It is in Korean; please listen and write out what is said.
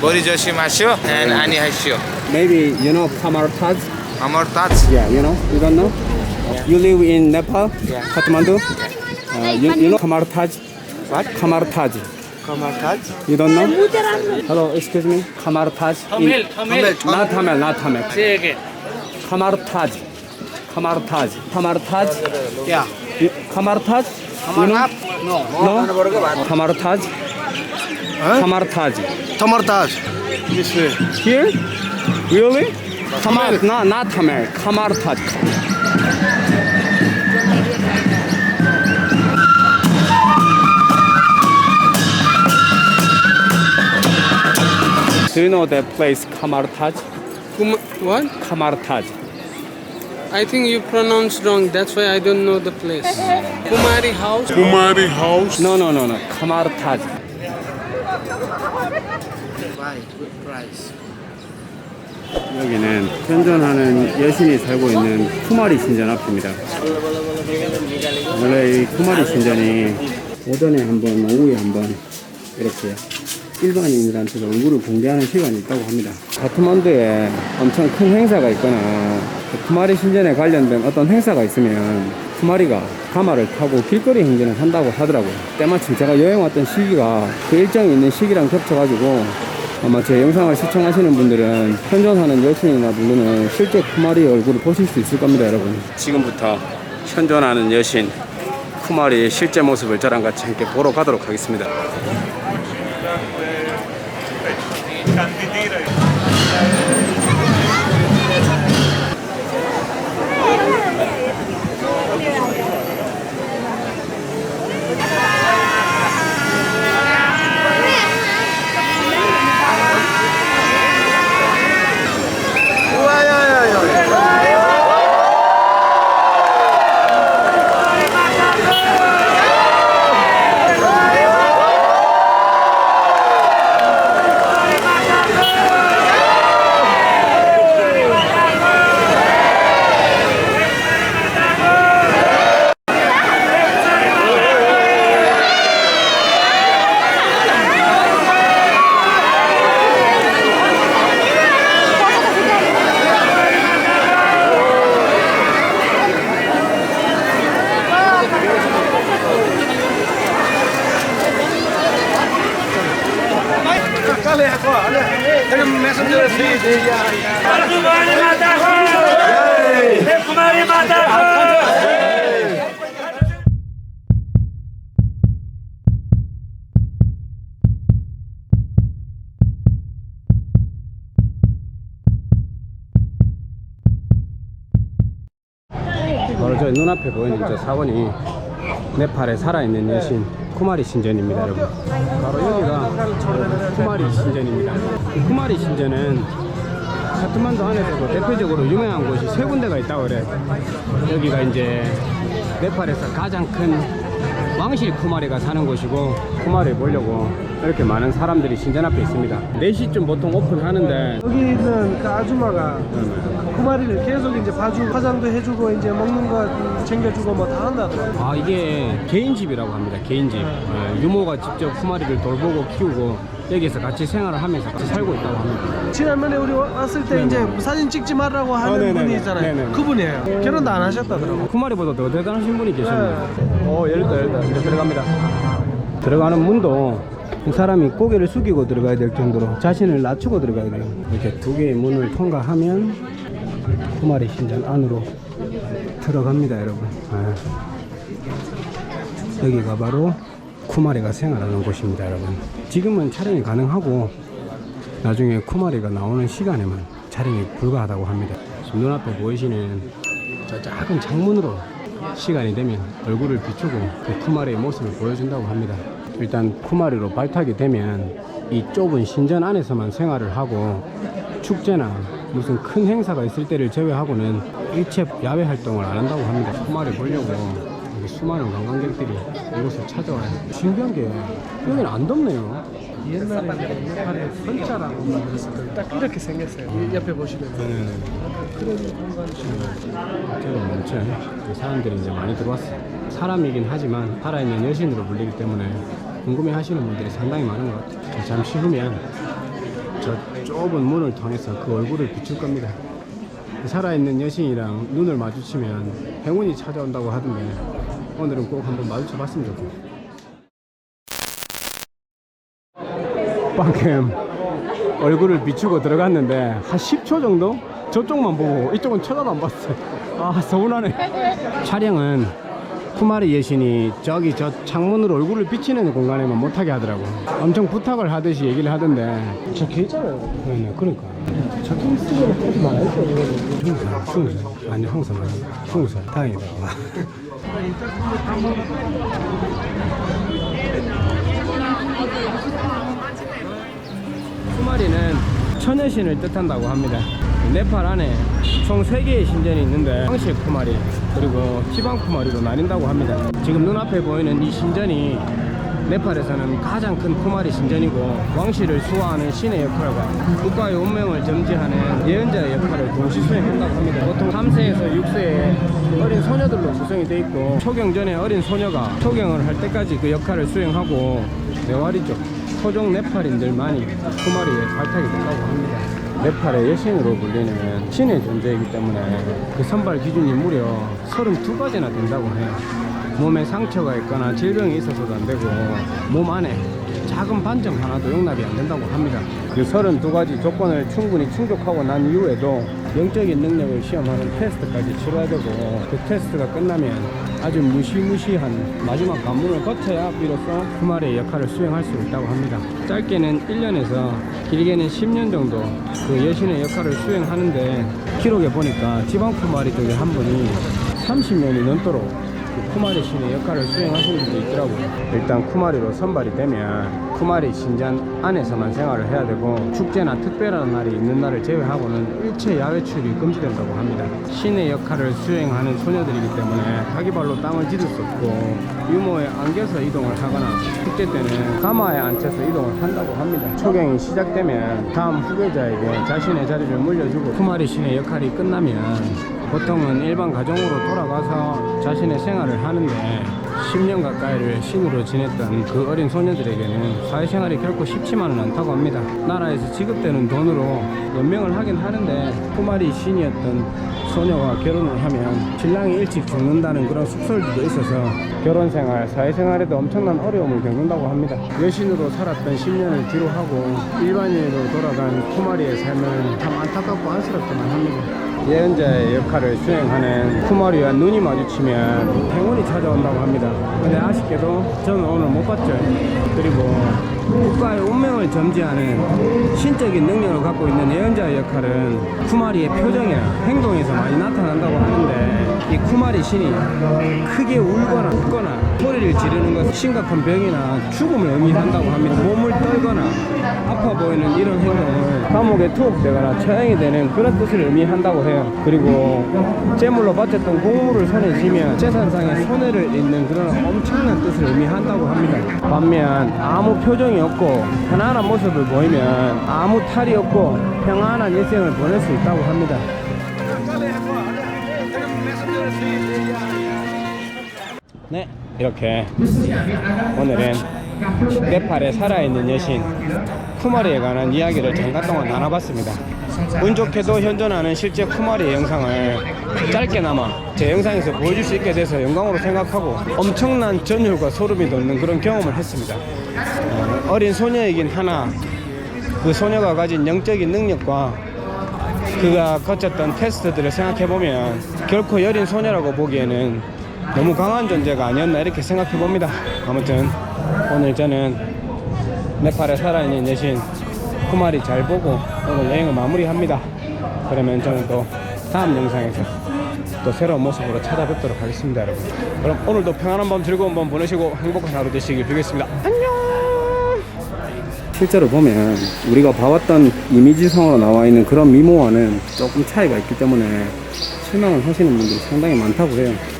머리 조심하시오. and 안녕하시오. Maybe you know Kamar Taj? Amar Taj. Yeah, you know? You don't know? You live in Nepal? Yeah. Kathmandu? You know Kamar Taj? What? Kamar Taj. Kamar Taj? You don't know? Hello, excuse me. Kamar Taj. Tamil. Not Tamil, not Tamil. Say again. Kamar Taj. Kamar Taj. Kamar Taj. Yeah. Kamar Taj? You know? No? Kamar Taj? Kamar Taj. Tamar Taj. This way. Here? Really? Kamar, not Tamil. Kamar Taj. Do you know that place Kamar Taj? What? Kamar Taj. I think you pronounced wrong. That's why I don't know the place. Kumari House. Kumari House. No. Kamar Taj. Buy good price. 여기는 현존하는 여신이 살고 있는 쿠마리 신전 앞입니다. 원래 이 쿠마리 신전이 오전에 한 번, 오후에 한 번 이렇게 일반인들한테도 얼굴을 공개하는 시간이 있다고 합니다. 카트만두에 엄청 큰 행사가 있거나 쿠마리 신전에 관련된 어떤 행사가 있으면 쿠마리가 가마를 타고 길거리 행진을 한다고 하더라고요. 때마침 제가 여행 왔던 시기가 그 일정이 있는 시기랑 겹쳐가지고 아마 제 영상을 시청하시는 분들은 현존하는 여신이나 부르는 실제 쿠마리 얼굴을 보실 수 있을 겁니다, 여러분. 지금부터 현존하는 여신 쿠마리의 실제 모습을 저랑 같이 함께 보러 가도록 하겠습니다. 바로 저 눈앞에 보이는 저 사원이 네팔에 살아있는 여신 쿠마리 신전입니다, 여러분. 바로 여기가 쿠마리 신전입니다. 이 쿠마리 신전은 카트만두 안에서도 대표적으로 유명한 곳이 세 군데가 있다고 그래. 여기가 이제 네팔에서 가장 큰 왕실 쿠마리가 사는 곳이고, 쿠마리 보려고 이렇게 많은 사람들이 신전 앞에 있습니다. 4시쯤 보통 오픈하는데 여기 있는 그 아줌마가 쿠마리를 계속 이제 봐주고 화장도 해주고 이제 먹는 거 챙겨주고 뭐 다 한다더라고요. 아, 이게 개인집이라고 합니다. 개인집. 유모가 직접 쿠마리를 돌보고 키우고 여기서 같이 생활을 하면서 같이 살고 있다고 합니다. 지난번에 우리 왔을 때 이제 사진 찍지 말라고 하는 네네네. 분이 있잖아요. 네네네. 그분이에요. 결혼도 안 하셨다더라고요. 쿠마리보다 더 대단하신 분이 계셨네요. 열렸다. 이제 들어갑니다. 들어가는 문도 사람이 고개를 숙이고 들어가야 될 정도로 자신을 낮추고 들어가야 돼요. 이렇게 두 개의 문을 통과하면 쿠마리 신전 안으로 들어갑니다, 여러분. 여기가 바로 쿠마리가 생활하는 곳입니다, 여러분. 지금은 촬영이 가능하고 나중에 쿠마리가 나오는 시간에만 촬영이 불가하다고 합니다. 지금 눈앞에 보이시는 저 작은 창문으로 시간이 되면 얼굴을 비추고 그 쿠마리의 모습을 보여준다고 합니다. 일단 쿠마리로 발탁이 되면 이 좁은 신전 안에서만 생활을 하고 축제나 무슨 큰 행사가 있을 때를 제외하고는 일체 야외 활동을 안 한다고 합니다. 쿠마리 보려고 여기 수많은 관광객들이 이곳을 찾아와요. 신기한 게 여기는 안 덥네요. 옛날에 네팔에 선자라고 만들었을 때 딱 이렇게 생겼어요. 옆에 보시면 그런 공간이 되게 많죠. 사람들이 이제 많이 들어왔어요. 사람이긴 하지만 살아있는 여신으로 불리기 때문에 궁금해 하시는 분들이 상당히 많은 것 같아요. 잠시 후면 저 좁은 문을 통해서 그 얼굴을 비출 겁니다. 살아있는 여신이랑 눈을 마주치면 행운이 찾아온다고 하던데 오늘은 꼭 한번 마주쳐봤으면 좋겠네요. 방금 얼굴을 비추고 들어갔는데 한 10초 정도? 저쪽만 보고 이쪽은 쳐다도 안 봤어요. 아, 서운하네. 촬영은 쿠마리 여신이 저기 저 창문으로 얼굴을 비치는 공간에만 못하게 하더라고. 엄청 부탁을 하듯이 얘기를 하던데. 적혀 있잖아요. 네, 그러니까. 적혀 있으면 하지 말아야죠. 20살. 아니, 항상 20살. 다행이다. 쿠마리는 처녀신을 뜻한다고 합니다. 네팔 안에 총 3개의 신전이 있는데 왕실 쿠마리 그리고 지방 쿠마리로 나뉜다고 합니다. 지금 눈앞에 보이는 이 신전이 네팔에서는 가장 큰 쿠마리 신전이고 왕실을 수호하는 신의 역할과 국가의 운명을 점지하는 예언자의 역할을 동시 수행한다고 합니다. 보통 3세에서 6세의 어린 소녀들로 구성이 되어 있고 초경 전에 어린 소녀가 초경을 할 때까지 그 역할을 수행하고 네와리족 토종 네팔인들만이 쿠마리에 발탁이 된다고 합니다. 네팔의 여신으로 불리는 신의 존재이기 때문에 그 선발 기준이 무려 32가지나 된다고 해요. 몸에 상처가 있거나 질병이 있어서도 안 되고 몸 안에 작은 반점 하나도 용납이 안 된다고 합니다. 그 32가지 조건을 충분히 충족하고 난 이후에도 영적인 능력을 시험하는 테스트까지 치러야 되고 그 테스트가 끝나면 아주 무시무시한 마지막 관문을 거쳐야 비로소 쿠마리의 역할을 수행할 수 있다고 합니다. 짧게는 1년에서 길게는 10년 정도 그 여신의 역할을 수행하는데 기록에 보니까 지방 쿠마리 중에 한 분이 30년이 넘도록 쿠마리 신의 역할을 수행하시는 분도 있더라고요. 일단 쿠마리로 선발이 되면 쿠마리 신전 안에서만 생활을 해야 되고 축제나 특별한 날이 있는 날을 제외하고는 일체 야외 출입이 금지된다고 합니다. 신의 역할을 수행하는 소녀들이기 때문에 자기 발로 땅을 딛을 수 없고 유모에 안겨서 이동을 하거나 축제 때는 가마에 앉혀서 이동을 한다고 합니다. 초경이 시작되면 다음 후계자에게 자신의 자리를 물려주고 쿠마리 신의 역할이 끝나면 보통은 일반 가정으로 돌아가서 자신의 생활을 하는데 10년 가까이를 신으로 지냈던 그 어린 소녀들에게는 사회생활이 결코 쉽지만은 않다고 합니다. 나라에서 지급되는 돈으로 연명을 하긴 하는데 쿠마리 신이었던 소녀가 결혼을 하면 신랑이 일찍 죽는다는 그런 속설도 있어서 결혼생활, 사회생활에도 엄청난 어려움을 겪는다고 합니다. 여신으로 살았던 10년을 뒤로하고 일반인으로 돌아간 쿠마리의 삶은 참 안타깝고 안쓰럽기만 합니다. 예언자의 역할을 수행하는 쿠마리와 눈이 마주치면 행운이 찾아온다고 합니다. 근데 아쉽게도 저는 오늘 못 봤죠. 그리고 국가의 운명을 점지하는 신적인 능력을 갖고 있는 예언자의 역할은 쿠마리의 표정이나 행동에서 많이 나타난다고 하는데 이 쿠마리 신이 크게 울거나 웃거나 소리를 지르는 것은 심각한 병이나 죽음을 의미한다고 합니다. 몸을 떨거나 아파 보이는 이런 행동을 감옥에 투옥되거나 처형이 되는 그런 뜻을 의미한다고 해요. 그리고 제물로 바쳤던 곡물을 손에 쥐면 재산상의 손해를 잇는 그런 엄청난 뜻을 의미한다고 합니다. 반면 아무 표정이 없고 편안한 모습을 보이면 아무 탈이 없고 평안한 일생을 보낼 수 있다고 합니다. 네, 이렇게 오늘은 네팔에 살아있는 여신 쿠마리에 관한 이야기를 잠깐 동안 나눠봤습니다. 운 좋게도 현존하는 실제 쿠마리의 영상을 짧게나마 제 영상에서 보여줄 수 있게 돼서 영광으로 생각하고 엄청난 전율과 소름이 돋는 그런 경험을 했습니다. 어린 소녀이긴 하나 그 소녀가 가진 영적인 능력과 그가 거쳤던 테스트들을 생각해보면 결코 여린 소녀라고 보기에는 너무 강한 존재가 아니었나 이렇게 생각해봅니다. 아무튼 오늘 저는 네팔에 살아있는 여신 쿠마리 잘 보고 오늘 여행을 마무리합니다. 그러면 저는 또 다음 영상에서 또 새로운 모습으로 찾아뵙도록 하겠습니다, 여러분. 그럼 오늘도 평안한 밤 즐거운 밤 보내시고 행복한 하루 되시길 빌겠습니다. 안녕. 실제로 보면 우리가 봐왔던 이미지성으로 나와 있는 그런 미모와는 조금 차이가 있기 때문에 실망을 하시는 분들이 상당히 많다고 해요.